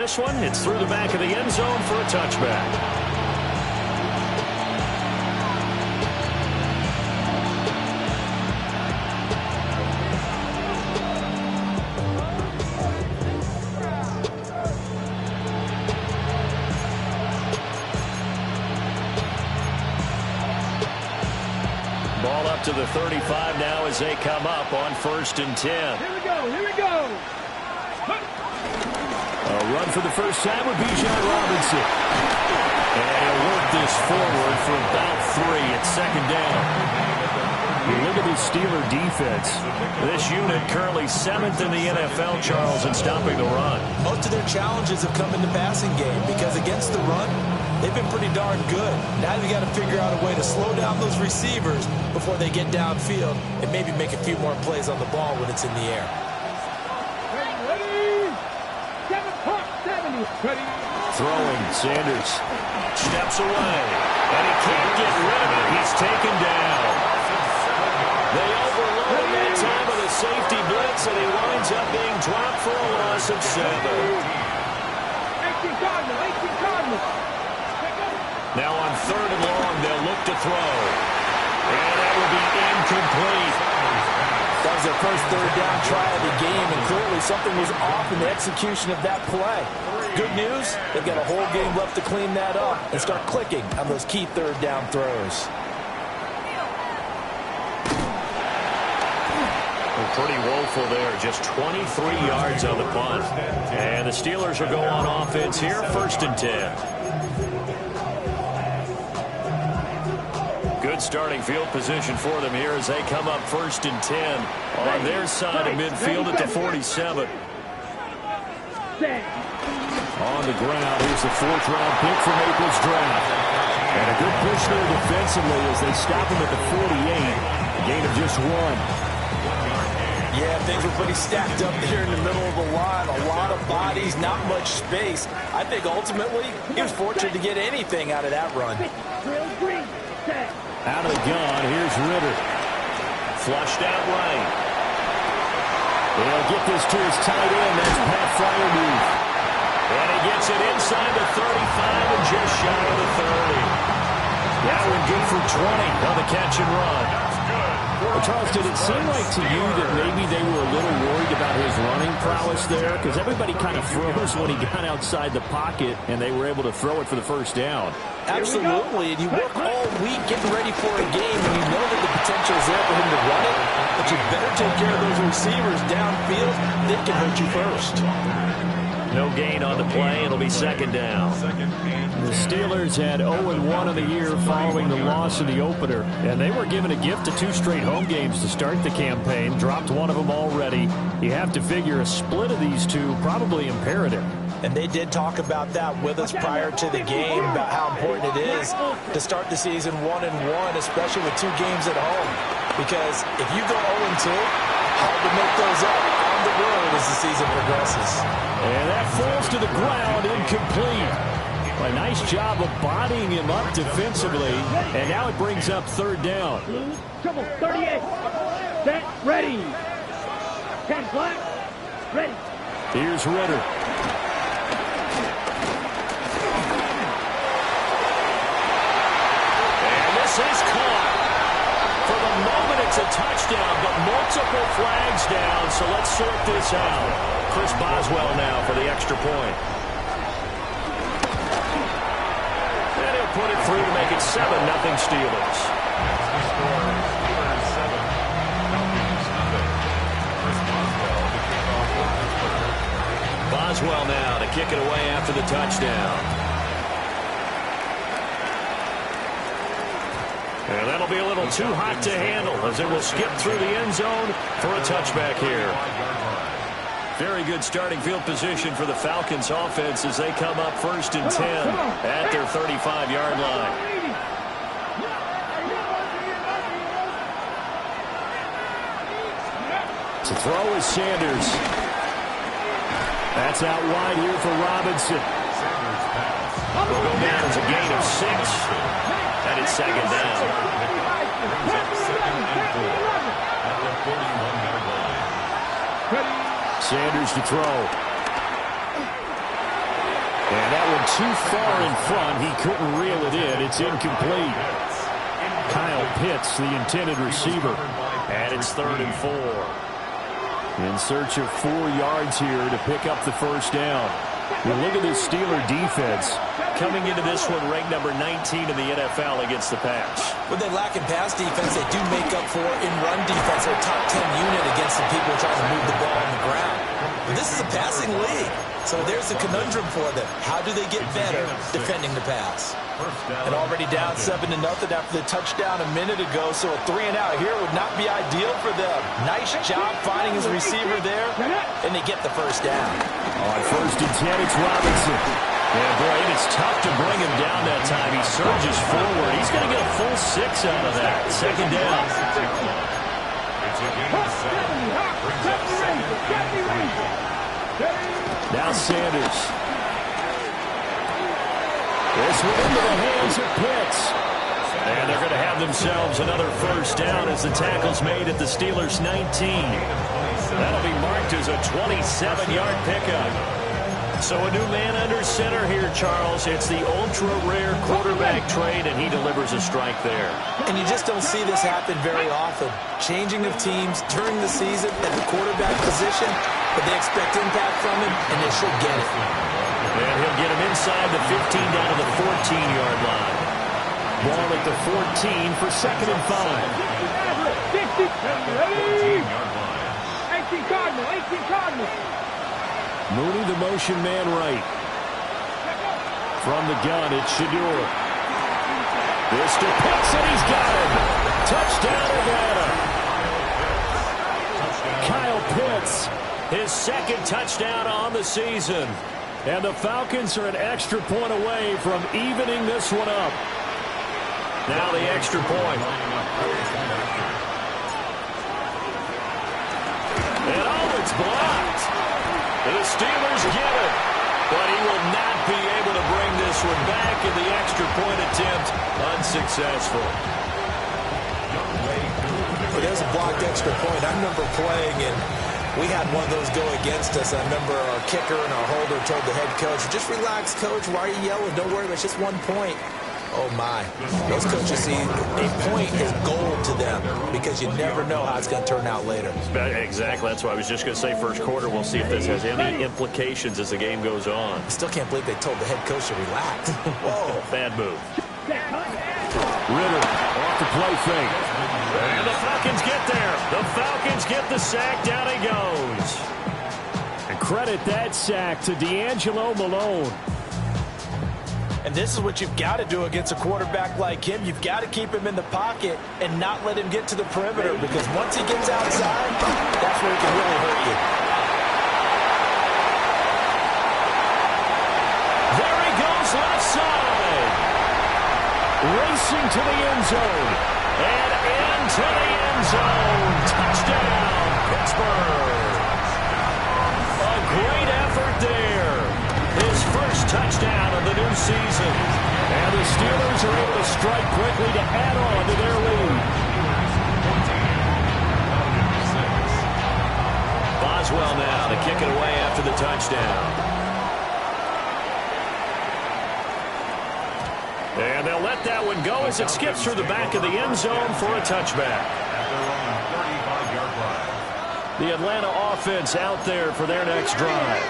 This one, it's through the back of the end zone for a touchback. Ball up to the 35 now as they come up on 1st and 10. Here we go, here we go. A run for the first time with Bijan Robinson. And he'll work this forward for about 3 at 2nd down. You look at this Steeler defense. This unit currently 7th in the NFL, Charles, in stopping the run. Most of their challenges have come in the passing game because against the run, they've been pretty darn good. Now they've got to figure out a way to slow down those receivers before they get downfield and maybe make a few more plays on the ball when it's in the air. Throwing, Sanders steps away, and he can't get rid of it. He's taken down. They overload that time of the safety blitz, and he winds up being dropped for a loss of 7. 18 Cardinals. Now on 3rd and long, they'll look to throw. And that will be incomplete. That was their first 3rd down try of the game, and clearly something was off in the execution of that play. Good news, they've got a whole game left to clean that up and start clicking on those key 3rd down throws. Pretty woeful there, just 23 yards on the punt. And the Steelers will go on offense here, 1st and 10. Good starting field position for them here as they come up 1st and 10 on their side of midfield at the 47. On the ground, here's the 4th-round pick from April's draft. And a good push there defensively as they stop him at the 48. A gain of just 1. Yeah, things were pretty stacked up there in the middle of the line. A lot of bodies, not much space. I think ultimately he was fortunate to get anything out of that run. Out of the gun, here's Ritter. Flushed out right. They'll get this to his tight end. That's Pat Freiermuth. And he gets it inside the 35 and just shy of the 30. That one good for 20 on the catch and run. Well, Charles, did it seem like to you that maybe they were a little worried about his running prowess there? Because everybody kind of froze when he got outside the pocket, and they were able to throw it for the first down. Absolutely, and you work all week getting ready for a game, and you know that the potential is there for him to run it, but you better take care of those receivers downfield. They can hurt you first. No gain on the play. It'll be 2nd down. The Steelers had 0-1 on the year following the loss in the opener, and they were given a gift of 2 straight home games to start the campaign. Dropped one of them already. You have to figure a split of these two probably imperative. And they did talk about that with us prior to the game, about how important it is to start the season 1-1, especially with 2 games at home. Because if you go 0-2, hard to make those up on the road as the season progresses. And that falls to the ground, incomplete. A nice job of bodying him up defensively, and now it brings up 3rd down. Trouble, 38. Set, ready. 10 black, ready. Here's Ritter. And this is caught. For the moment, it's a touchdown, but multiple flags down, so let's sort this out. Chris Boswell now for the extra point. And he'll put it through to make it 7-0 Steelers. Boswell now to kick it away after the touchdown. And that'll be a little too hot to handle as it will skip through the end zone for a touchback here. Very good starting field position for the Falcons offense as they come up 1st and 10 at their 35-yard line. To throw is Sanders. That's out wide here for Robinson. Will go down as a gain of 6. And it's 2nd down. Sanders to throw. And that one too far in front. He couldn't reel it in. It's incomplete. Kyle Pitts, the intended receiver. And it's 3rd and 4. In search of 4 yards here to pick up the first down. Well, look at this Steeler defense. Coming into this one ranked number 19 in the NFL against the pass. When they lack in pass defense, they do make up for in run defense. They're a top 10 unit against the people trying to move the ball on the ground. But this is a passing league. So there's the conundrum for them. How do they get better defending the pass? And already down 7-0 after the touchdown a minute ago. So a 3-and-out here would not be ideal for them. Nice job finding his receiver there. And they get the first down. On 1st and 10, it's Robinson. Yeah, boy, and it's tough to bring him down that time. He surges forward. He's going to get a full 6 out of that. 2nd down. Now Sanders. This one into the hands of Pitts. And they're going to have themselves another first down as the tackle's made at the Steelers' 19. That'll be marked as a 27-yard pickup. So a new man under center here, Charles. It's the ultra-rare quarterback trade, and he delivers a strike there. And you just don't see this happen very often. Changing of teams during the season at the quarterback position, but they expect impact from him, and they should get it. And he'll get him inside the 15 down to the 14-yard line. Ball at the 14 for 2nd and 5. 60. Ready? 18 Cardinal. 18 Cardinal. Mooney, the motion man right. From the gun, it's Shador. This to Pitts, and he's got him. Touchdown, Nevada. Kyle Pitts, His 2nd touchdown on the season. and the Falcons are an extra point away from evening this one up. Now the extra point. And oh, it's blocked. The Steelers get it, but he will not be able to bring this one back, in the extra point attempt unsuccessful. Well, there's a blocked extra point. I remember playing, and we had one of those go against us. I remember our kicker and our holder told the head coach, just relax, coach. Why are you yelling? Don't worry, it's just 1 point. Oh, my. Those coaches see a point is gold to them because you never know how it's going to turn out later. Exactly. That's what I was just going to say. First quarter, we'll see if this has any implications as the game goes on. I still can't believe they told the head coach to relax. Whoa. Bad move. Ritter off the play fake. And the Falcons get there. The Falcons get the sack. Down he goes. And credit that sack to D'Angelo Malone. And this is what you've got to do against a quarterback like him. You've got to keep him in the pocket and not let him get to the perimeter, because once he gets outside, that's where he can really hurt you. There he goes, left side. Racing to the end zone. And into the end zone. Touchdown, Pittsburgh. A great effort there. His first touchdown of the new season. And the Steelers are able to strike quickly to add on to their lead. Boswell now to kick it away after the touchdown. And they'll let that one go as it skips through the back of the end zone for a touchback. The Atlanta offense out there for their next drive.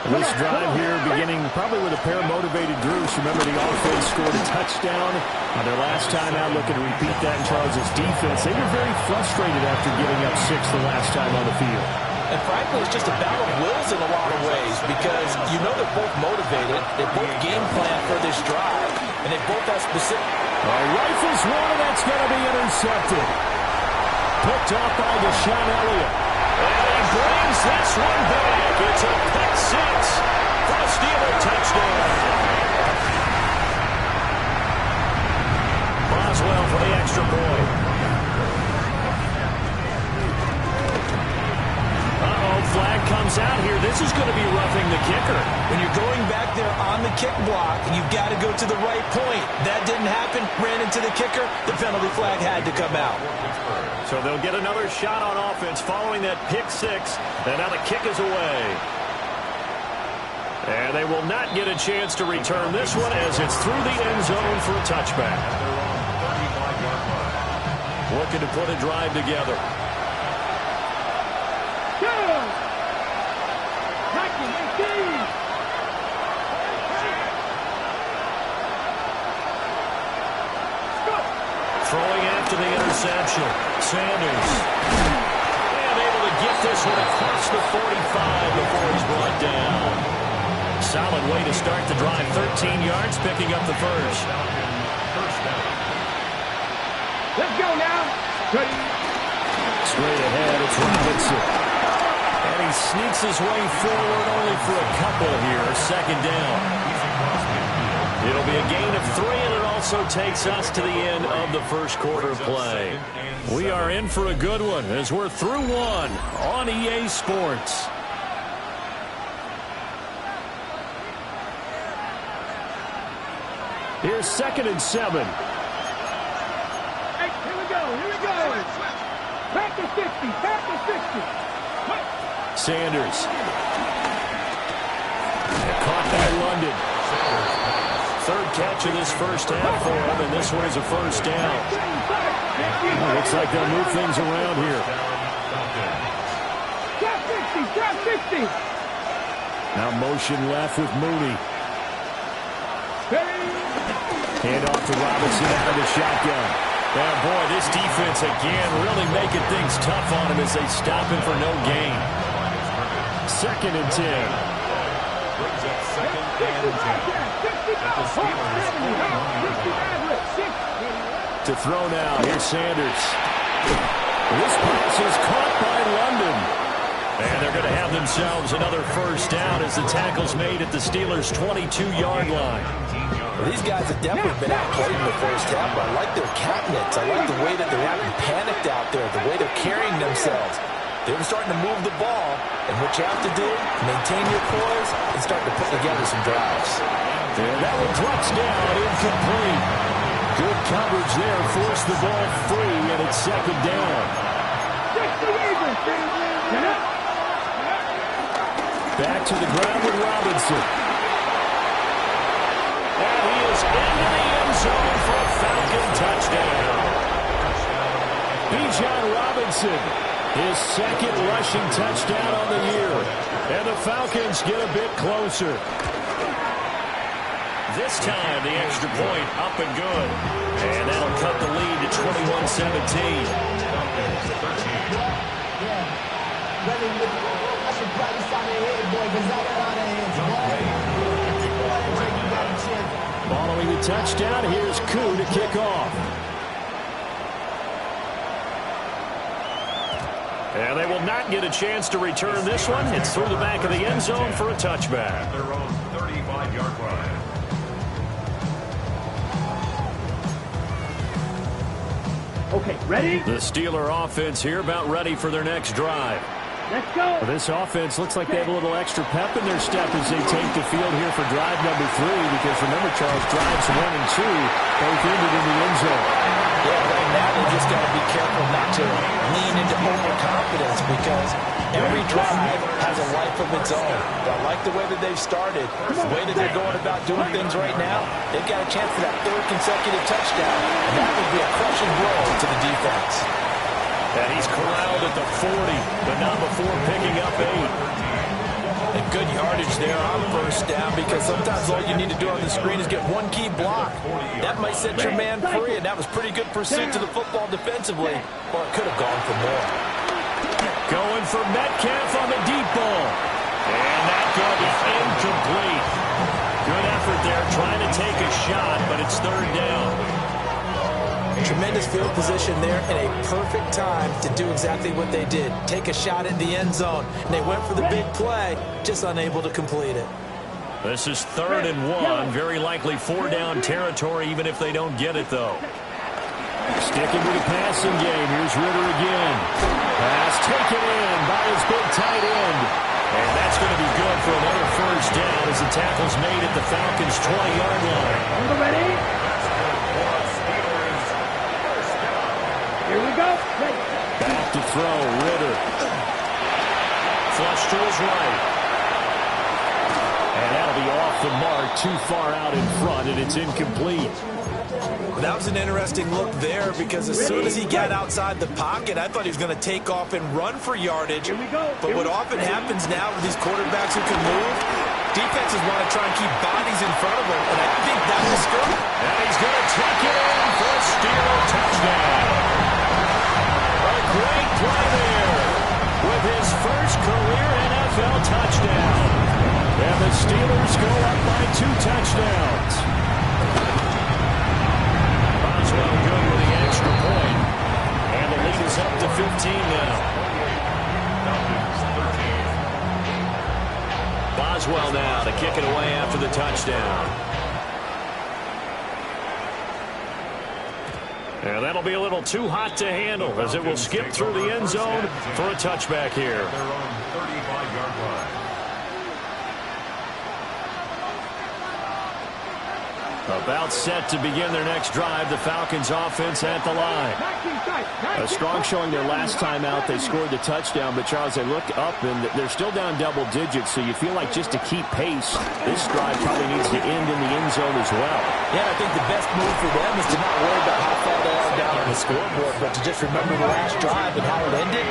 This drive here beginning probably with a pair of motivated groups. Remember, the offense scored a touchdown on their last time out. Looking to repeat that in Charles' defense. They were very frustrated after giving up 6 the last time on the field. And frankly, it's just a battle of wills in a lot of ways, because you know they're both motivated. They both game plan for this drive, and they both have specific. Rifles one, and that's going to be intercepted. Picked off by Deshaun Elliott. And he brings this one back. It's a pick 6 for a Steeler touchdown. Boswell for the extra point. Flag comes out here. This is going to be roughing the kicker. When you're going back there on the kick block, you've got to go to the right point. That didn't happen. Ran into the kicker. The penalty flag had to come out. So they'll get another shot on offense following that pick 6. And now the kick is away. And they will not get a chance to return this one as it's through the end zone for a touchback. Looking to put a drive together. Throwing after the interception. Sanders. And able to get this one across the 45 before he's brought down. Solid way to start the drive. 13 yards, picking up the first. Let's go now. Straight ahead, it's Robinson. And he sneaks his way forward only for a couple here. Second down. It'll be a gain of 3, and it also takes us to the end of the first quarter play. We are in for a good one as we're through one on EA Sports. Here's 2nd and 7. Hey, here we go. Back to 60. Sanders. Caught by London. Third catch of this first half for him, and this one is a first down. Looks like they'll move things around here. Drop 60. Now motion left with Mooney. Hand off to Robinson out of the shotgun. Oh, boy, this defense again really making things tough on him as they stop him for no gain. 2nd and 10. To throw now, here's Sanders. This pass is caught by London. And they're going to have themselves another first down as the tackle's made at the Steelers' 22-yard line. Well, these guys have definitely been outplayed in the first half, but I like their cabinets. I like the way that they're acting panicked out there, the way they're carrying themselves. They're starting to move the ball, and what you have to do, maintain your poise and start to put together some drives. And that one drops down, incomplete. Good coverage there, forced the ball free, and it's 2nd down. Back to the ground with Robinson. And he is into the end zone for a Falcon touchdown. Bijan Robinson, his 2nd rushing touchdown on the year. And the Falcons get a bit closer. This time, the extra point up and good. And that'll cut the lead to 21-17. Following the touchdown, here's Koo to kick off. And they will not get a chance to return this one. It's through the back of the end zone for a touchback. Their own 35-yard line. Okay, ready? The Steeler offense here about ready for their next drive. Let's go. This offense looks like they have a little extra pep in their step as they take the field here for drive number 3, because remember, Charles, drives 1 and 2 both ended in the end zone. Yeah, right now they just got to be careful not to lean into overconfidence, because every drive has a life of its own. But I like the way that they've started, the way that they're going about doing things right now. They've got a chance for that 3rd consecutive touchdown, and that would be a crushing blow to the defense. And he's corralled at the 40, but not before picking up 8. And good yardage there on first down, because sometimes all you need to do on the screen is get one key block. That might set your man free, and that was pretty good pursuit to the football defensively, or it could have gone for more. Going for Metcalf on the deep ball. And that going to be incomplete. Good effort there trying to take a shot, but it's 3rd down. Tremendous field position there and a perfect time to do exactly what they did. Take a shot at the end zone. And they went for the big play, just unable to complete it. This is 3rd and 1. Very likely 4-down territory, even if they don't get it, though. Sticking with the passing game. Here's Ritter again. Pass taken in by his big tight end. And that's going to be good for another first down as the tackle's made at the Falcons' 20-yard line. Ready? Here we go. Back to throw, Ritter. Flush to his right. And that'll too far out in front, and it's incomplete. That was an interesting look there because as soon as he got outside the pocket, I thought he was going to take off and run for yardage. But what often happens now with these quarterbacks who can move, defenses want to try and keep bodies in front of them, and I think that was good. And he's going to tuck it in for a Steeler touchdown. A great play there with his first career NFL touchdown. And the Steelers go up by 2 touchdowns. Boswell good with the extra point. And the lead is up to 15 now. Boswell now to kick it away after the touchdown. And that'll be a little too hot to handle as it will skip through the end zone for a touchback here. Their own 35-yard line. About set to begin their next drive, the Falcons offense at the line. A strong showing their last time out. They scored the touchdown, but Charles, they look up and they're still down double digits, so you feel like just to keep pace, this drive probably needs to end in the end zone as well. Yeah, I think the best move for them is to not worry about how far they are down on the scoreboard, but to just remember the last drive and how it ended.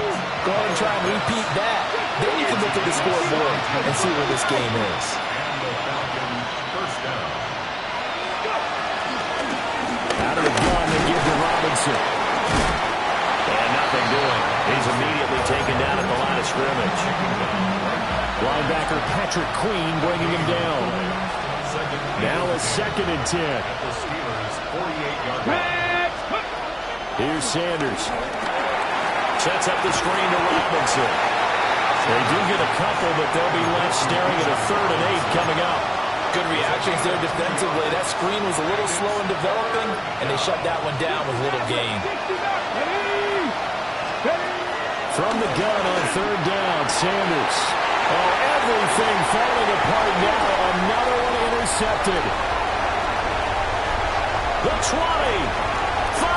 Go ahead and try and repeat that. Then you can look at the scoreboard and see where this game is. And the Falcons first down. Out of the gun, they give to Robinson. And nothing doing. He's immediately taken down at the line of scrimmage. Linebacker Patrick Queen bringing him down. Now a 2nd and 10. The Steelers' 48-yard line. Here's Sanders. Sets up the screen to Robinson. They do get a couple, but they'll be left staring at a 3rd and 8 coming up. Good reactions there defensively. That screen was a little slow in developing, and they shut that one down with little gain. From the gun on 3rd down, Sanders. Oh, everything falling apart now. Another one intercepted. The 20, 5,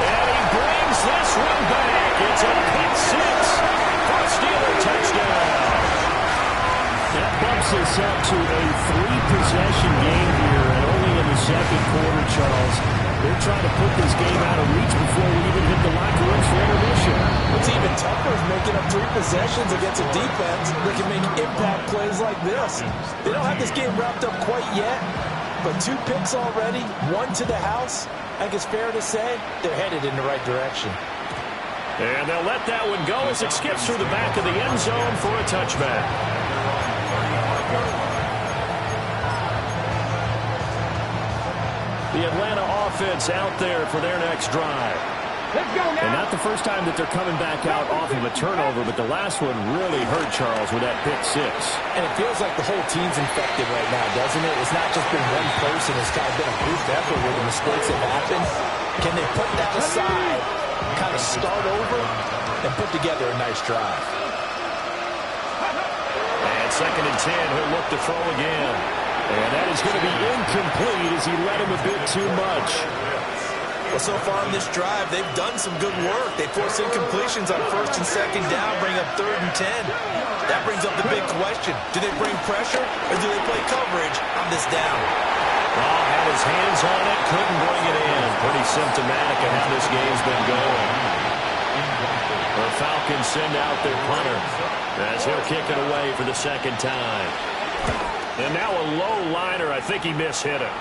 and he brings this one back. It's a pick 6 for a Steeler touchdown. That bumps us up to a 3-possession game here, and only in the 2nd quarter, Charles. They're trying to put this game out of reach before we even hit the locker rooms for intermission. What's even tougher is making up 3 possessions against a defense that can make impact plays like this. They don't have this game wrapped up quite yet, but 2 picks already, 1 to the house. I think it's fair to say they're headed in the right direction. And they'll let that one go as it skips through the back of the end zone for a touchback. The Atlanta offense out there for their next drive. Let's go now. And not the first time that they're coming back out off of a turnover, but the last one really hurt Charles with that pick 6. And it feels like the whole team's infected right now, doesn't it? It's not just been one person. It's kind of been a group effort where the mistakes have happened. Can they put that aside, kind of start over, and put together a nice drive? And 2nd and 10, he'll look to throw again. And that is going to be incomplete as he led him a bit too much. Well, so far in this drive, they've done some good work. They force incompletions on 1st and 2nd down, bring up 3rd and 10. That brings up the big question. Do they bring pressure or do they play coverage on this down? Oh, had his hands on it, couldn't bring it in. Pretty symptomatic of how this game's been going. The Falcons send out their punter as he'll kick it away for the 2nd time. And now a low liner. I think he mishit it.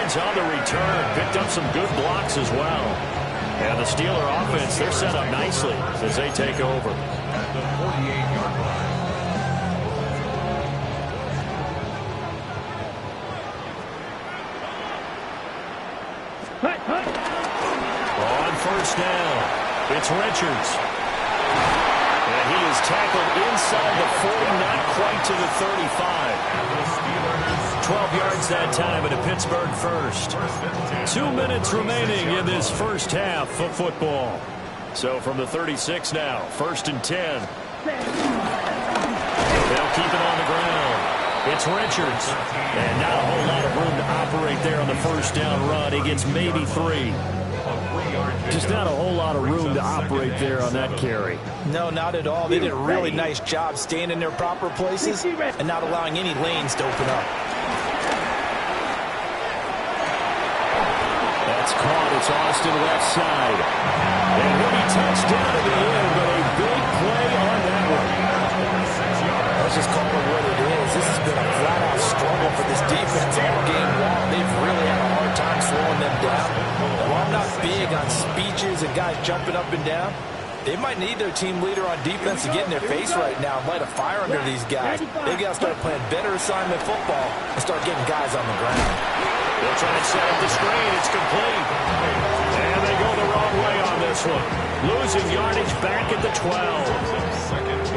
On the return, picked up some good blocks as well. And the Steeler offense, they're set up nicely as they take over. At the 48-yard line. On 1st down, it's Richards. And he is tackled inside the 40, not quite to the 35. 12 yards that time at a Pittsburgh first. 2 minutes remaining in this first half of football. So from the 36 now, 1st and 10. They'll keep it on the ground. It's Richards. And not a whole lot of right there on the first down run. He gets maybe 3. Just not a whole lot of room to operate there on that carry. No, not at all. They did a really nice job staying in their proper places and not allowing any lanes to open up. That's caught. It's Austin left side. And he'll be touched down in the end, but a big play on that one. Let's just call it what it is. This has been a flat-out struggle for this defense all game long. They've really had a hard time slowing them down. And while I'm not big on speeches and guys jumping up and down, they might need their team leader on defense to get in their face right now and light a fire under these guys. They've got to start playing better assignment football and start getting guys on the ground. They'll try to set up the screen. It's complete. And they go the wrong way on this one. Losing yardage back at the 12.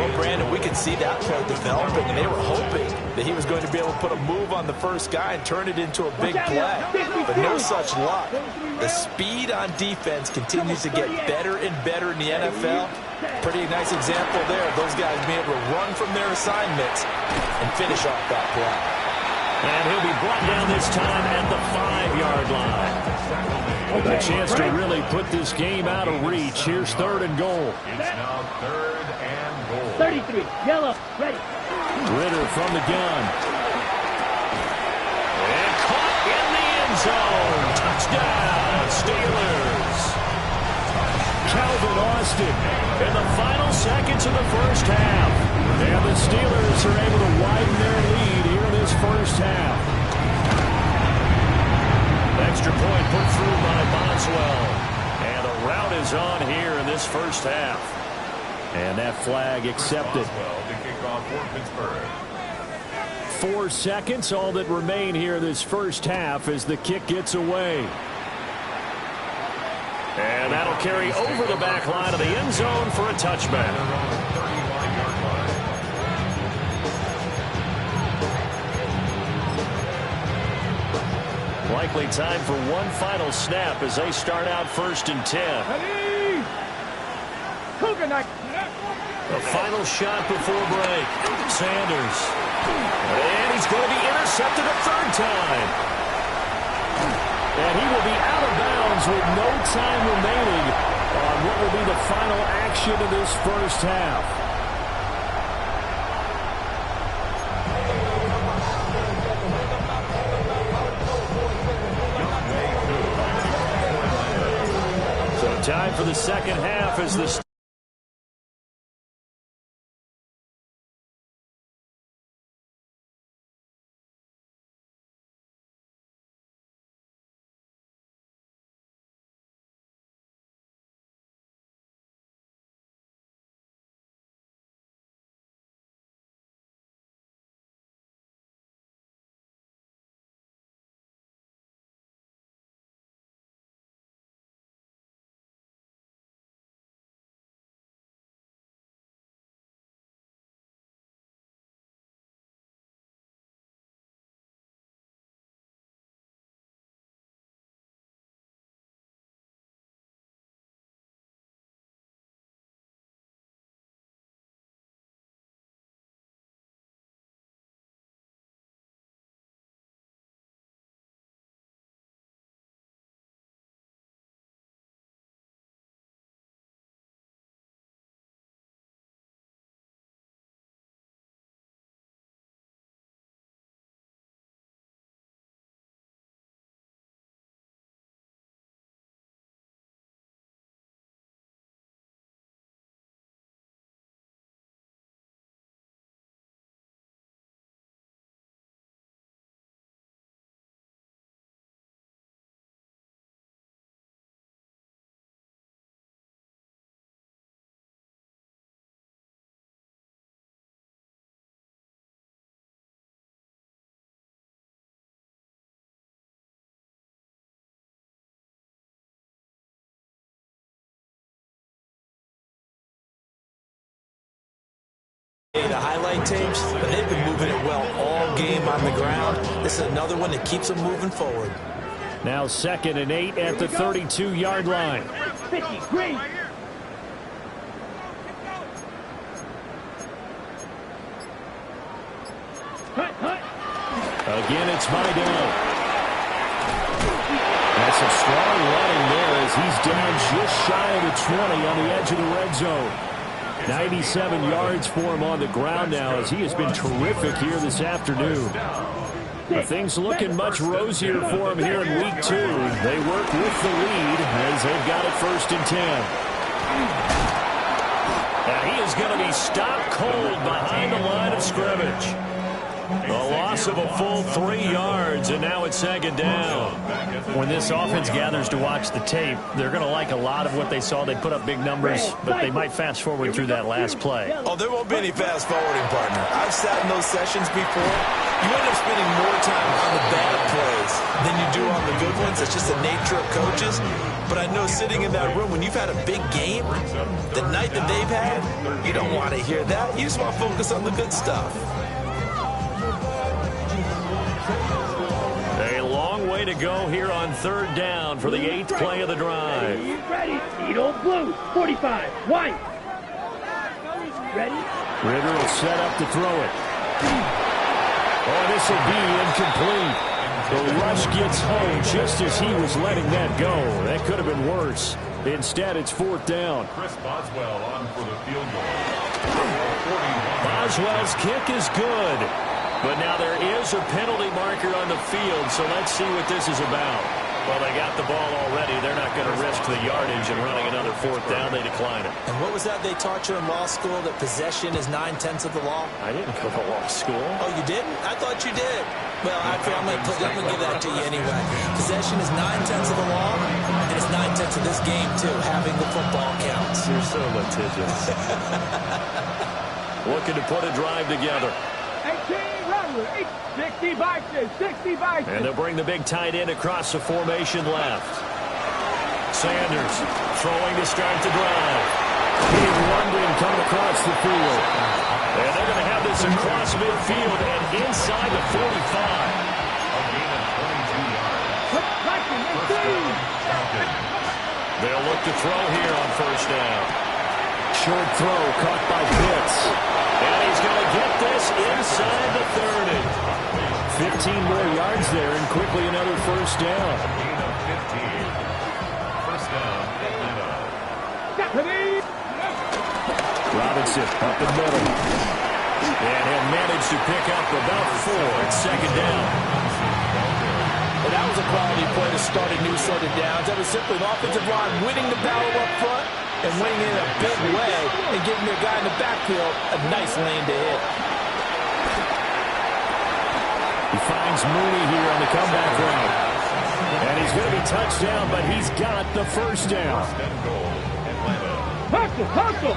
Well, Brandon, we could see that play developing, and they were hoping that he was going to be able to put a move on the first guy and turn it into a big play. But no such luck. The speed on defense continues to get better and better in the NFL. Pretty nice example there of those guys being able to run from their assignments and finish off that play. And he'll be brought down this time at the 5-yard line. A chance to really put this game out of reach. Here's 3rd and goal. It's now 3rd and goal. 33, yellow, ready. Ritter from the gun. And caught in the end zone. Touchdown, Steelers. Calvin Austin in the final seconds of the first half. And the Steelers are able to widen their lead here in this first half. Extra point put through by Boswell. And the route is on here in this first half. And that flag accepted. The kickoff for Pittsburgh. 4 seconds, all that remain here this first half as the kick gets away. And that'll carry over the back line of the end zone for a touchback. Likely time for one final snap as they start out 1st and 10. Ready. Coconut. The final shot before break. Sanders. And he's going to be intercepted a 3rd time. And he will be out of bounds with no time remaining on what will be the final action of this first half. Time for the second half as the The highlight tapes, but they've been moving it well all game on the ground. This is another one that keeps them moving forward. now 2nd and 8 at the 32-yard line. 50, green. Again, it's Vidal. some strong running there as he's down just shy of the 20 on the edge of the red zone. 97 yards for him on the ground now as he has been terrific here this afternoon. But things looking much rosier for him here in week 2. They work with the lead as they've got it 1st and 10. And he is going to be stopped cold behind the line of scrimmage. A loss of a full 3 yards, and now it's 2nd down. When this offense gathers to watch the tape, they're going to like a lot of what they saw. They put up big numbers, but they might fast forward through that last play. Oh, there won't be any fast forwarding, partner. I've sat in those sessions before. You end up spending more time on the bad plays than you do on the good ones. It's just the nature of coaches. But I know sitting in that room, when you've had a big game, the night that they've had, you don't want to hear that. You just want to focus on the good stuff. A long way to go here on 3rd down for the 8th play of the drive. Ready. Eagle blue. 45. White. Ready. Ritter will set up to throw it. Oh, this will be incomplete. The rush gets home just as he was letting that go. That could have been worse. Instead, it's 4th down. Chris Boswell on for the field goal. Boswell's kick is good. But now there is a penalty marker on the field, so let's see what this is about. Well, they got the ball already. They're not going to risk the yardage and running another 4th down. They decline it. And what was that they taught you in law school, that possession is 9/10 of the law? I didn't go to law school. Oh, you didn't? I thought you did. Well, I'm going to give that to you anyway. Possession is 9/10 of the law, and it's 9/10 of this game, too. Having the football counts. You're so litigious. Looking to put a drive together. 60 boxes. 60 boxes. And they'll bring the big tight end across the formation left. Sanders throwing to start the drive. Big London coming across the field. And they're going to have this across midfield and inside the 45. A gain of 22 yards. They'll look to throw here on 1st down. Short throw caught by Pitts. And he's going to get this inside the 30. 15 more yards there and quickly another 1st down. Gain of 15. 1st down, Atlanta. Robinson up the middle. And he'll manage to pick up about 4. It's 2nd down. Well, that was a quality play to start a new set of downs. That was simply an offensive line winning the battle up front and winning in a big way and giving their guy in the backfield a nice lane to hit. He finds Mooney here on the comeback route. And he's going to be touched down, but he's got the 1st down. Hustle.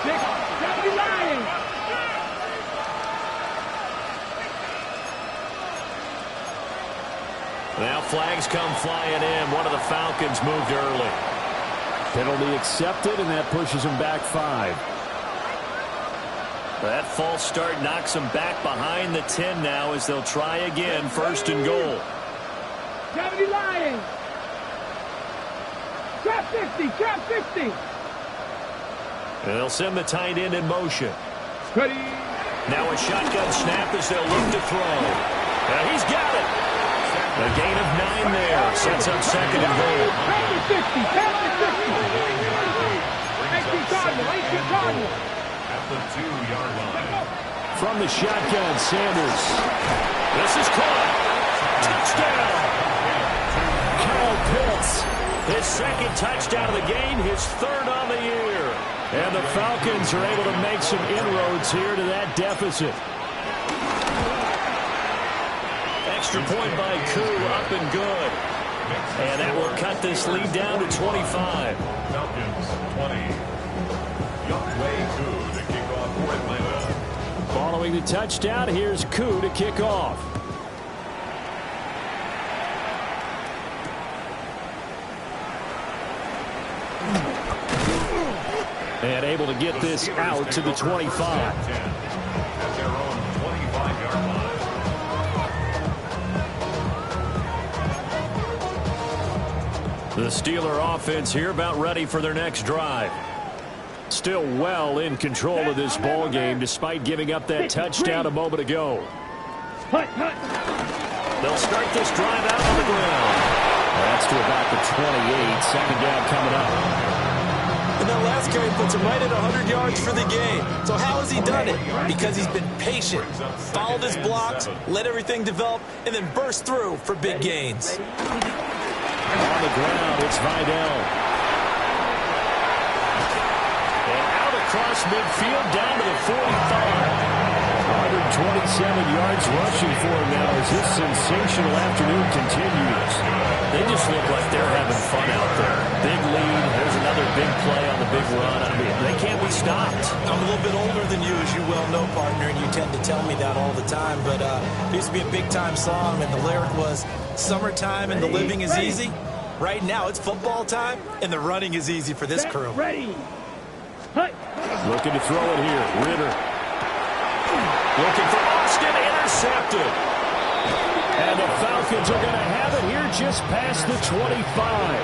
79. Now flags come flying in. One of the Falcons moved early. Penalty accepted, and that pushes him back 5. That false start knocks them back behind the 10 now as they'll try again, 1st and goal. 70 Lions. Trap 50. And they'll send the tight end in motion. Ready. Now a shotgun snap as they'll look to throw. And he's got it. A gain of 9 there. Sets up 2nd and goal. 50. 18 Cardinal. At the 2-yard line. From the shotgun, Sanders. This is caught. Touchdown. Kyle Pitts. His 2nd touchdown of the game, his 3rd on the year. And the Falcons are able to make some inroads here to that deficit. Extra point by Koo, up and good. And that will cut this lead down to 25. Falcons 20. Youngway Koo to kick off for Atlanta. Following the touchdown, here's Koo to kick off. And able to get this out to the 25. At their own 25-yard line. The Steeler offense here about ready for their next drive. Still well in control of this ball game despite giving up that touchdown a moment ago. Hut. They'll start this drive out on the ground. That's to about the 28. Second down coming up. And that last carry puts him right at 100 yards for the game. So how has he done it? Because he's been patient, followed his blocks, let everything develop, and then burst through for big gains. On the ground, it's Vidal. And out across midfield, down to the 45. 127 yards rushing for him now as this sensational afternoon continues. They just look like they're having fun out there. Big lead. There's another big play on the big run. I mean, they can't be stopped. I'm a little bit older than you, as you well know, partner, and you tend to tell me that all the time. But it used to be a big-time song, and the lyric was, "Summertime and the living is easy." Right now, it's football time, and the running is easy for this crew. Ready. Looking to throw it here. Ritter. Looking for Austin, intercepted. And the Falcons are going to have it here just past the 25.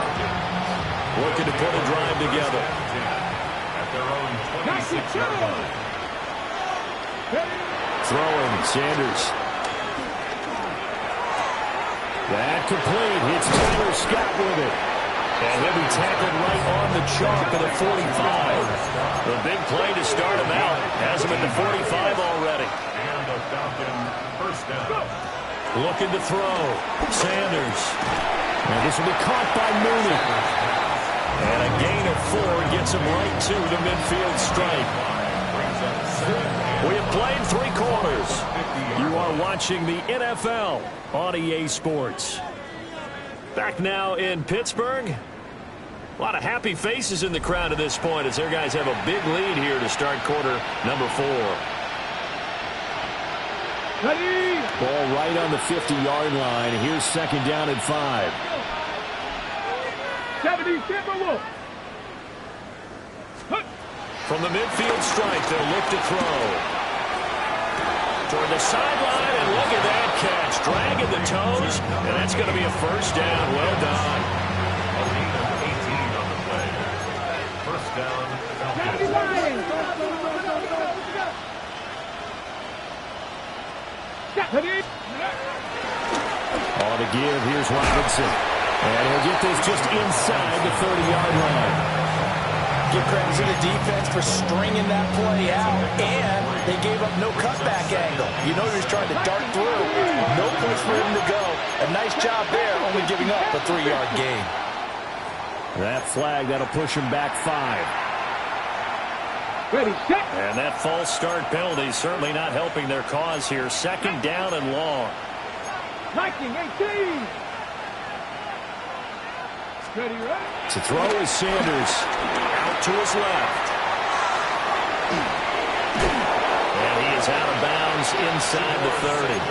Looking to put a drive together. At their own 26-yard line. Throwing, Sanders. That complete. Hits Tyler Scott with it. And he'll be tackled right on the chalk of the 45. The big play to start him out. Has him at the 45 already. And the Falcon first down. Looking to throw. Sanders. And this will be caught by Mooney. And a gain of 4 gets him right to the midfield stripe. We have played 3 quarters. You are watching the NFL on EA Sports. Back now in Pittsburgh. A lot of happy faces in the crowd at this point as their guys have a big lead here to start quarter number 4. Ready. Ball right on the 50-yard line. Here's second down and 5. 70 Timberwolves. From the midfield stripe, they'll look to throw. Toward the sideline, and look at that catch. Dragging the toes, and that's going to be a first down. Well done. A lead of 18 on the play. First down, Falcons. On the give, here's Robinson. And he'll get this just inside the 30-yard line. Give credit to the defense for stringing that play out, and they gave up no cutback angle. You know he was trying to dart through. No place for him to go. A nice job there, only giving up a 3-yard gain. That flag, that'll push him back 5. Ready, set. And that false start penalty certainly not helping their cause here. Second down and long. 19-18. Ready, ready. To throw is Sanders. Out to his left. And he is out of bounds inside the 30.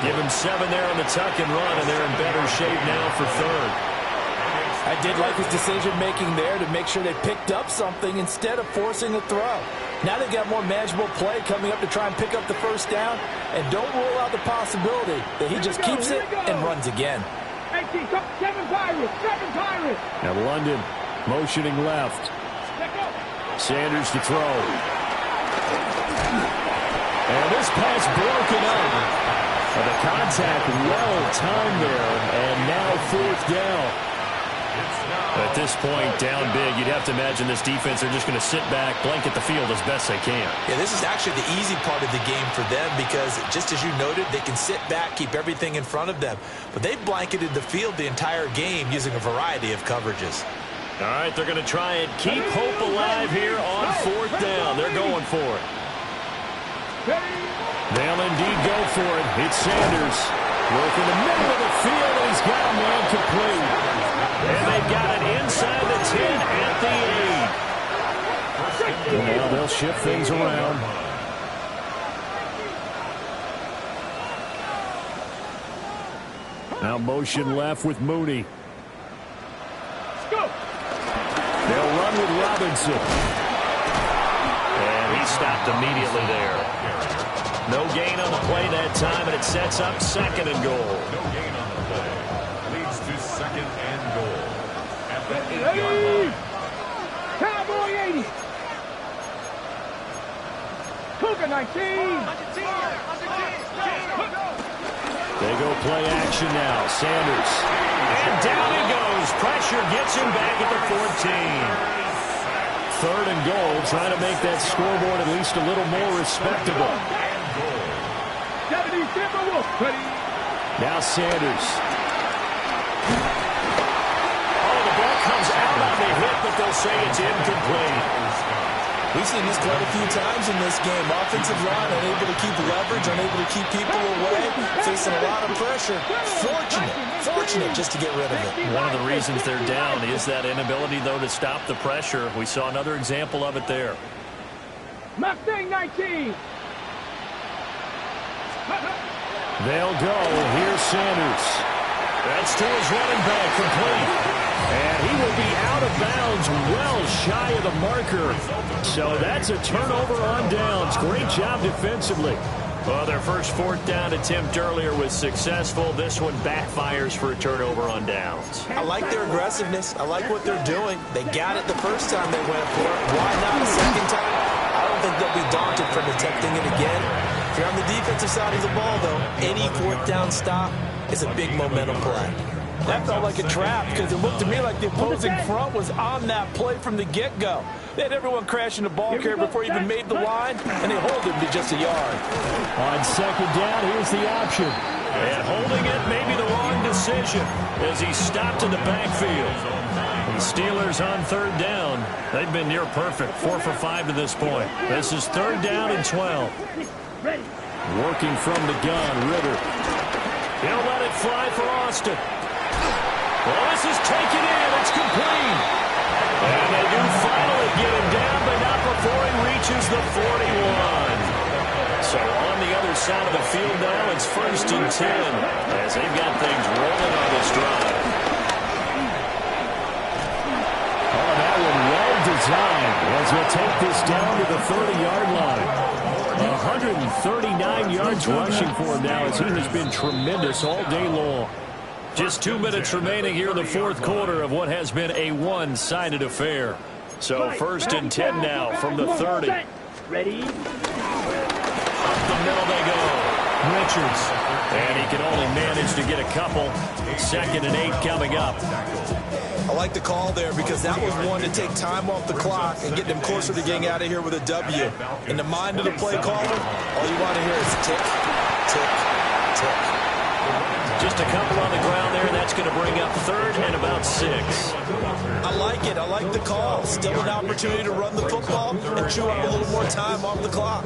Give him 7 there on the tuck and run, and they're in better shape now for third. I did like his decision-making there to make sure they picked up something instead of forcing a throw. Now they've got more manageable play coming up to try and pick up the first down, and don't rule out the possibility that he just keeps it and runs again. 18, 7 Pirates, 7 Pirates. Now London motioning left. Sanders to throw. And this pass broken up. And the contact well timed there, and now fourth down. At this point, down big, you'd have to imagine this defense are just going to sit back, blanket the field as best they can. Yeah, this is actually the easy part of the game for them because, just as you noted, they can sit back, keep everything in front of them. But they've blanketed the field the entire game using a variety of coverages. All right, they're going to try and keep hope alive here on fourth down. They're going for it. They'll indeed go for it. It's Sanders. Work in the middle of the field, and he's got a man complete. And they've got it inside the 10 at the 8. Well, they'll shift things around. Now motion left with Mooney. They'll run with Robinson. And he stopped immediately there. No gain on the play that time, and it sets up second and goal. No gain on the play. Leads to second and goal. At the 8-yard line. Cowboy 80. Cougar 19. They go play action now. Sanders. And down he goes. Pressure gets him back at the 14. 3rd and goal, trying to make that scoreboard at least a little more respectable. Now Sanders. Oh, the ball comes out on the hit, but they'll say it's incomplete. We've seen this quite a few times in this game. Offensive line unable to keep leverage, unable to keep people away, facing a lot of pressure. Fortunate just to get rid of it. One of the reasons they're down is that inability, though, to stop the pressure. We saw another example of it there. Mustang 19. They'll go. Here's Sanders. That's to his running back, complete. And he will be out of bounds well shy of the marker. So that's a turnover on downs. Great job defensively. Well, their first 4th down attempt earlier was successful. This one backfires for a turnover on downs. I like their aggressiveness. I like what they're doing. They got it the first time they went for it. Why not a second time? I don't think they'll be daunted from attempting it again. If you're on the defensive side of the ball, though, any 4th down stop is a big momentum play. That felt like a trap because it looked to me like the opposing front was on that play from the get-go. They had everyone crashing the ball carrier before he even made the line, and they hold him to just a yard. On 2nd down, here's the option. And holding it may be the wrong decision as he stopped in the backfield. The Steelers on 3rd down. They've been near perfect, 4 for 5 to this point. This is 3rd down and 12. Working from the gun, Ritter. He'll let it fly for Austin. Well, this is taken in. It's complete. And they do finally get him down, but not before he reaches the 41. So on the other side of the field now, it's 1st and 10 as they've got things rolling on this drive. Oh, that one well designed as he'll take this down to the 30-yard line. 139 yards rushing for him now as he has been tremendous all day long. Just 2 minutes remaining here in the 4th quarter of what has been a one-sided affair. So 1st and 10 now from the 30. Ready? Up the middle they go. Richards. And he can only manage to get a couple. 2nd and 8 coming up. I like the call there because that was one to take time off the clock and get them closer to getting out of here with a W. In the mind of the play caller, all you want to hear is tick, tick, tick. Just a couple on the ground there, and that's going to bring up 3rd and about 6. I like it. I like the call. Still an opportunity to run the football and chew up a little more time off the clock.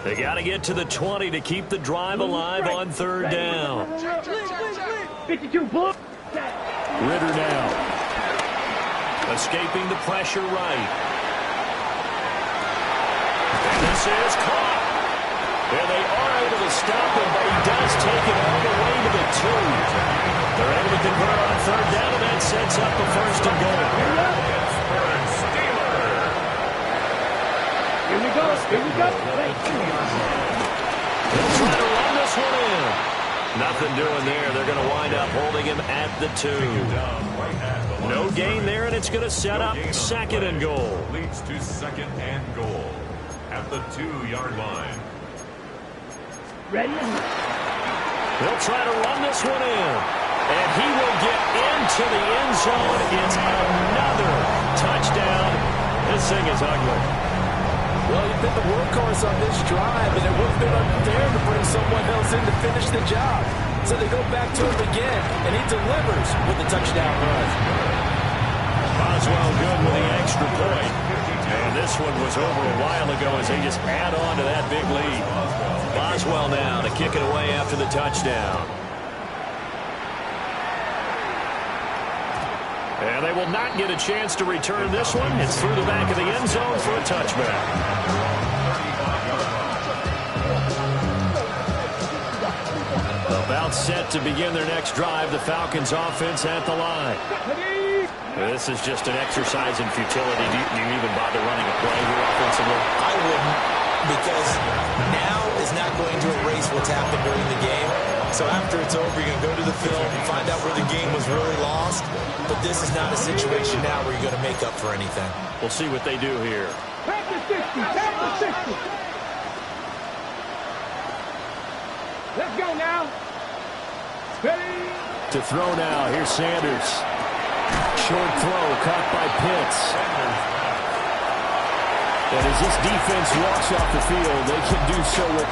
They got to get to the 20 to keep the drive alive on 3rd down. 52 bull. Ritter now. Escaping the pressure right. And this is caught. And they are able to stop him, but he does take it all the way to the 2. They're able to convert on 3rd down, and that sets up the 1st and goal. Here we go. Here we go. They'll try to run this one in. Nothing doing there. They're going to wind up holding him at the 2. No gain there, and it's going to set up 2nd and goal. Leads to 2nd and goal at the 2-yard line. Ready? They'll try to run this one in. And he will get into the end zone. It's another touchdown. This thing is ugly. Well, you've been the workhorse on this drive, and it would have been unfair to bring someone else in to finish the job. So they go back to him again, and he delivers with the touchdown run. Boswell good with the extra point. And this one was over a while ago as they just add on to that big lead. Boswell now to kick it away after the touchdown. And they will not get a chance to return this one. It's through the back of the end zone for a touchback. About set to begin their next drive. The Falcons offense at the line. This is just an exercise in futility. Do you even bother running a play here offensively? I wouldn't, because now is not going to erase what's happened during the game. So after it's over, you're going to go to the film and find out where the game was really lost. But this is not a situation now where you're going to make up for anything. We'll see what they do here. Back to 60. Back to 60. Let's go now. to throw now. Here's Sanders. Short throw caught by Pitts. And as this defense walks off the field, they can do so with